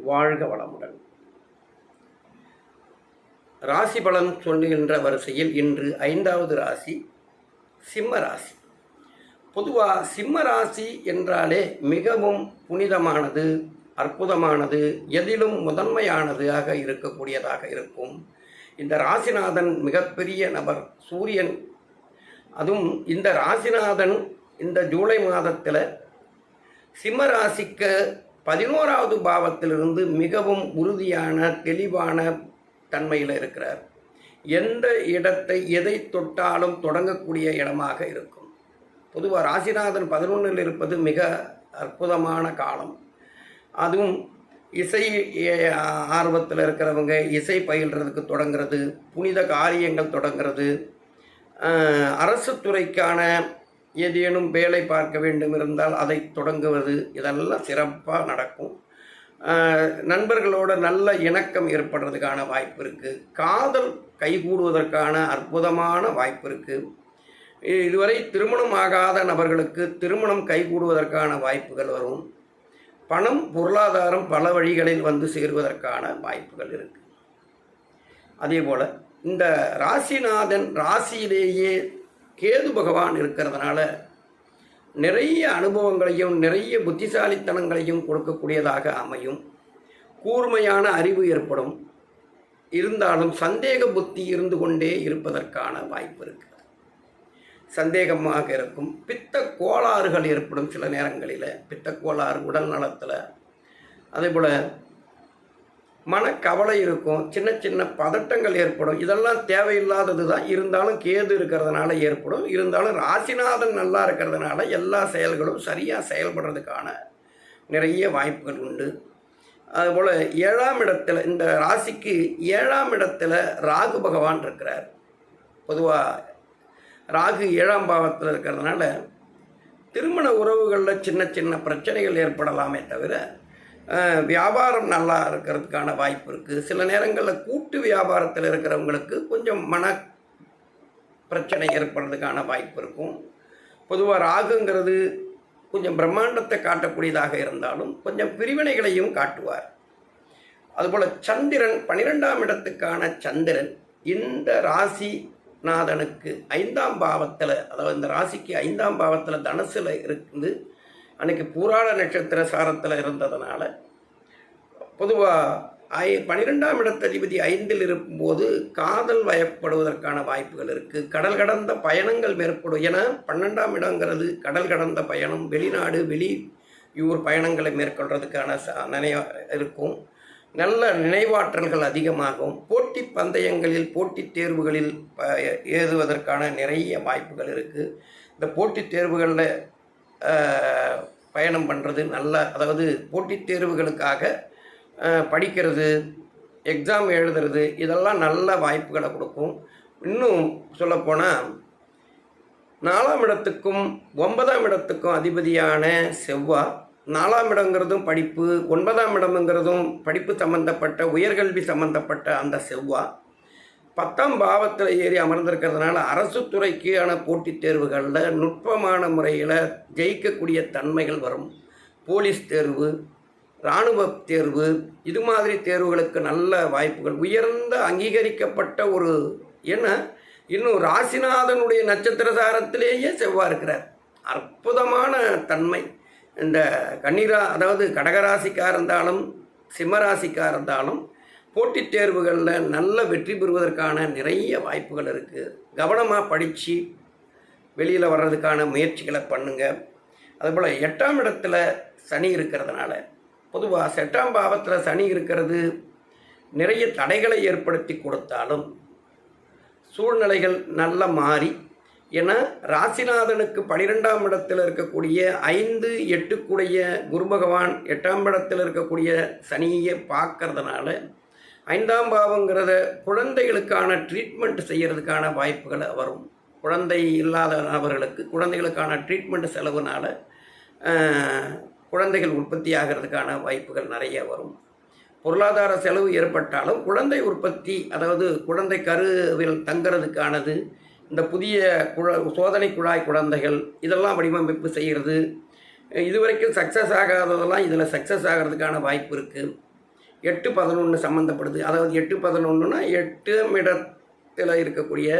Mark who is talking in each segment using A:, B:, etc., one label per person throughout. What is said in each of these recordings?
A: வாழ்க வளமுடன். ராசி பலன் சொல்லுகின்ற வரிசையில் இன்று 5வது ராசி சிம்ம ராசி. பொதுவாக சிம்ம ராசி என்றாலே மிகவும் புனிதமானது, அற்புதமானது, எதிலும் முதன்மையானதாக இருக்கக்கூடியதாக இருக்கும். இந்த ராசிநாதன் மிகப்பெரிய நபர், சூரியன். அதுவும் இந்த ராசிநாதன் இந்த ஜூலை மாதத்தில் சிம்ம ராசிக்கு 11வது பாவத்திலிருந்து மிகவும் உறுதியான தெளிவான தன்மையில் இருக்கிறார். எந்த இடத்தை எதை தொட்டாலும் தொடங்கக்கூடிய இடமாக இருக்கும். பொதுவாக ராசிநாதன் 11ல் இருப்பது மிக அற்புதமான காலம். அதுவும் இசை ஆர்வத்தில் இருக்கிறவங்க இசை பயில்றதுக்கு தொடங்கிறது, புனித காரியங்கள் தொடங்கிறது, அரசு துறைக்கான ஏதேனும் வேலை பார்க்க வேண்டும் இருந்தால் அதை தொடங்குவது, இதெல்லாம் சிறப்பாக நடக்கும். நண்பர்களோட நல்ல இணக்கம் ஏற்படுறதுக்கான வாய்ப்பு இருக்குது. காதல் கைகூடுவதற்கான அற்புதமான வாய்ப்பு இருக்குது. இதுவரை திருமணம் ஆகாத நபர்களுக்கு திருமணம் கைகூடுவதற்கான வாய்ப்புகள் வரும். பணம் பொருளாதாரம் பல வழிகளில் வந்து சேருவதற்கான வாய்ப்புகள் இருக்குது. அதே போல் இந்த ராசிநாதன் ராசியிலேயே கேது பகவான் இருக்கிறதுனால நிறைய அனுபவங்களையும் நிறைய புத்திசாலித்தனங்களையும் கொடுக்கக்கூடியதாக அமையும். கூர்மையான அறிவு ஏற்படும். இருந்தாலும் சந்தேக புத்தி இருந்து கொண்டே இருப்பதற்கான வாய்ப்பு இருக்குது. சந்தேகமாக இருக்கும். பித்த கோளாறுகள் ஏற்படும் சில நேரங்களில். பித்த கோளாறு உடல் நலத்தில். அதே போல் மனக்கவலை இருக்கும். சின்ன சின்ன பதட்டங்கள் ஏற்படும். இதெல்லாம் தேவையில்லாதது தான். இருந்தாலும் கேது இருக்கிறதுனால ஏற்படும். இருந்தாலும் ராசிநாதன் நல்லா இருக்கிறதுனால எல்லா செயல்களும் சரியாக செயல்படுறதுக்கான நிறைய வாய்ப்புகள் உண்டு. அதுபோல் 7ஆம் இடத்துல இந்த ராசிக்கு 7ஆம் இடத்துல ராகு பகவான் இருக்கிறார். பொதுவாக ராகு 7ஆம் பாவத்தில் இருக்கிறதுனால திருமண உறவுகளில் சின்ன சின்ன பிரச்சனைகள் ஏற்படலாமே தவிர வியாபாரம் நல்லா இருக்கிறதுக்கான வாய்ப்பு இருக்குது. சில நேரங்களில் கூட்டு வியாபாரத்தில் இருக்கிறவங்களுக்கு கொஞ்சம் மன பிரச்சனை ஏற்படுறதுக்கான வாய்ப்பு இருக்கும். பொதுவாக ராகுங்கிறது கொஞ்சம் பிரம்மாண்டத்தை காட்டக்கூடியதாக இருந்தாலும் கொஞ்சம் பிரிவினைகளையும் காட்டுவார். அதுபோல் சந்திரன் 12ஆம் இடத்துக்கான சந்திரன் இந்த ராசிநாதனுக்கு 5ஆம் பாவத்தில், அதாவது இந்த ராசிக்கு 5ஆம் பாவத்தில் தனுசில் இருக்குது. அன்றைக்கி பூராட நட்சத்திர சாரத்தில் இருந்ததுனால பொதுவாக 12ஆம் இடத்ததிபதி 5ல் இருக்கும்போது காதல் வயப்படுவதற்கான வாய்ப்புகள் இருக்குது. கடல் கடந்த பயணங்கள் மேற்படும். ஏன்னா 12ஆம் இடங்கிறது கடல் கடந்த பயணம், வெளிநாடு வெளியூர் பயணங்களை மேற்கொள்கிறதுக்கான இருக்கும். நல்ல நினைவாற்றல்கள் அதிகமாகும். போட்டி பந்தயங்களில் போட்டித் தேர்வுகளில் எழுதுவதற்கான நிறைய வாய்ப்புகள் இருக்குது. இந்த போட்டித் தேர்வுகளில் பயணம் பண்ணுறது நல்ல, அதாவது போட்டித் தேர்வுகளுக்காக படிக்கிறது, எக்ஸாம் எழுதுறது, இதெல்லாம் நல்ல வாய்ப்புகளை கொடுக்கும். இன்னும் சொல்லப்போனால் 4ஆம் இடத்துக்கும் 9ஆம் இடத்துக்கும் அதிபதியான செவ்வாய், 4ஆம் இடங்கிறதும் படிப்பு, 9ஆம் இடம்ங்கிறதும் படிப்பு சம்பந்தப்பட்ட உயர்கல்வி சம்பந்தப்பட்ட அந்த செவ்வாய் 10ஆம் பாவத்தில் ஏறி அமர்ந்திருக்கிறதுனால அரசு துறைக்கான போட்டித் தேர்வுகளில் நுட்பமான முறையில் ஜெயிக்கக்கூடிய தன்மைகள் வரும். போலீஸ் தேர்வு, இராணுவ தேர்வு, இது மாதிரி தேர்வுகளுக்கு நல்ல வாய்ப்புகள், உயர்ந்த அங்கீகரிக்கப்பட்ட ஒரு, ஏன்னா இன்னும் ராசிநாதனுடைய நட்சத்திர சாரத்திலேயே செவ்வாய் இருக்கிறார். அற்புதமான தன்மை. இந்த அதாவது கடகராசிக்காக இருந்தாலும் சிம்மராசிக்காக இருந்தாலும் போட்டித் தேர்வுகளில் நல்ல வெற்றி பெறுவதற்கான நிறைய வாய்ப்புகள் இருக்குது. கவனமாக படித்து வெளியில் வர்றதுக்கான முயற்சிகளை பண்ணுங்கள். அதுபோல் 8ஆம் இடத்துல சனி இருக்கிறதுனால, பொதுவாக 8ஆம் பாவத்தில் சனி இருக்கிறது நிறைய தடைகளை ஏற்படுத்தி கொடுத்தாலும் சூழ்நிலைகள் நல்ல மாறி, ஏன்னா ராசிநாதனுக்கு 12ஆம் இடத்தில் இருக்கக்கூடிய 5, 8 குரு பகவான் 8ஆம் இடத்தில் இருக்கக்கூடிய சனியை பார்க்கறதுனால 5ஆம் பாவங்கிறத குழந்தைகளுக்கான ட்ரீட்மெண்ட் செய்கிறதுக்கான வாய்ப்புகள் வரும். குழந்தை இல்லாத நபர்களுக்கு குழந்தைகளுக்கான ட்ரீட்மெண்ட் செலவுனால் குழந்தைகள் உற்பத்தி ஆகிறதுக்கான வாய்ப்புகள் நிறைய வரும். பொருளாதார செலவு ஏற்பட்டாலும் குழந்தை உற்பத்தி, அதாவது குழந்தை கருவில் தங்கிறதுக்கானது, இந்த புதிய சோதனை குழாய் குழந்தைகள் இதெல்லாம் வடிவமைப்பு செய்கிறது. இதுவரைக்கும் சக்ஸஸ் ஆகாததெல்லாம் இதில் சக்ஸஸ் ஆகிறதுக்கான வாய்ப்பு இருக்குது. 8-11 சம்மந்தப்படுது. அதாவது 8-11னா 8ஆம் இடத்தில் இருக்கக்கூடிய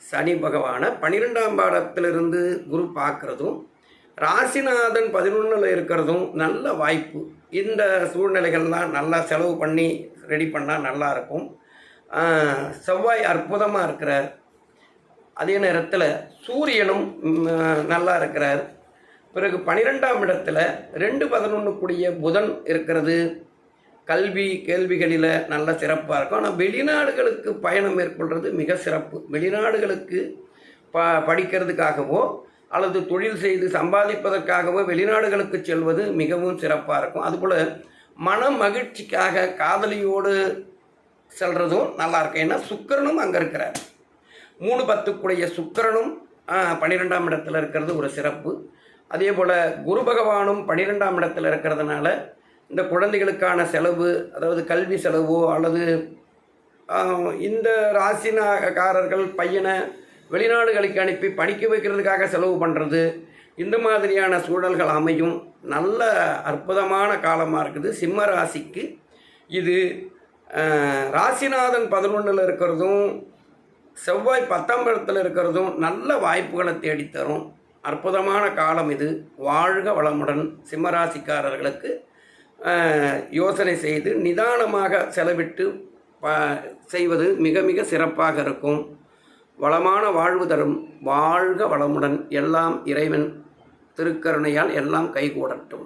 A: சனி பகவானை 12ஆம் பாடத்திலிருந்து குரு பார்க்குறதும், ராசிநாதன் 11ல் இருக்கிறதும் நல்ல வாய்ப்பு. இந்த சூழ்நிலைகள்லாம் நல்லா செலவு பண்ணி ரெடி பண்ணால் நல்லாயிருக்கும். செவ்வாய் அற்புதமாக இருக்கிறார். அதே நேரத்தில் சூரியனும் நல்லா இருக்கிறார். பிறகு 12ஆம் இடத்துல 2-11 கூடிய புதன் இருக்கிறது. கல்வி கேள்விகளில் நல்ல சிறப்பாக இருக்கும். ஆனால் வெளிநாடுகளுக்கு பயணம் மேற்கொள்வது மிக சிறப்பு. வெளிநாடுகளுக்கு படிக்கிறதுக்காகவோ அல்லது தொழில் செய்து சம்பாதிப்பதற்காகவோ வெளிநாடுகளுக்கு செல்வது மிகவும் சிறப்பாக இருக்கும். அதுபோல் மன மகிழ்ச்சிக்காக காதலியோடு செல்வதும் நல்லாயிருக்கும். ஏன்னா சுக்கிரனும் அங்கே இருக்கிறார். 3-10 சுக்கிரனும் 12ஆம் இடத்துல இருக்கிறது ஒரு சிறப்பு. அதே போல் குரு பகவானும் 12ஆம் இடத்துல இருக்கிறதுனால இந்த குழந்தைகளுக்கான செலவு, அதாவது கல்வி செலவோ அல்லது இந்த ராசினாக்காரர்கள் பையனை வெளிநாடுகளுக்கு அனுப்பி படிக்க வைக்கிறதுக்காக செலவு பண்ணுறது, இந்த மாதிரியான சூழல்கள் அமையும். நல்ல அற்புதமான காலமாக இருக்குது சிம்ம ராசிக்கு. இது ராசிநாதன் 11ல் இருக்கிறதும் செவ்வாய் 10ஆம் இடத்துல இருக்கிறதும் நல்ல வாய்ப்புகளை தேடித்தரும். அற்புதமான காலம் இது. வாழ்க வளமுடன். சிம்மராசிக்காரர்களுக்கு யோசனை செய்து நிதானமாக செலவிட்டு செய்வது மிக மிக சிறப்பாக இருக்கும். வளமான வாழ்வு தரும். வாழ்க வளமுடன். எல்லாம் இறைவன் திருக்கருணையால் எல்லாம் கைகூடட்டும்.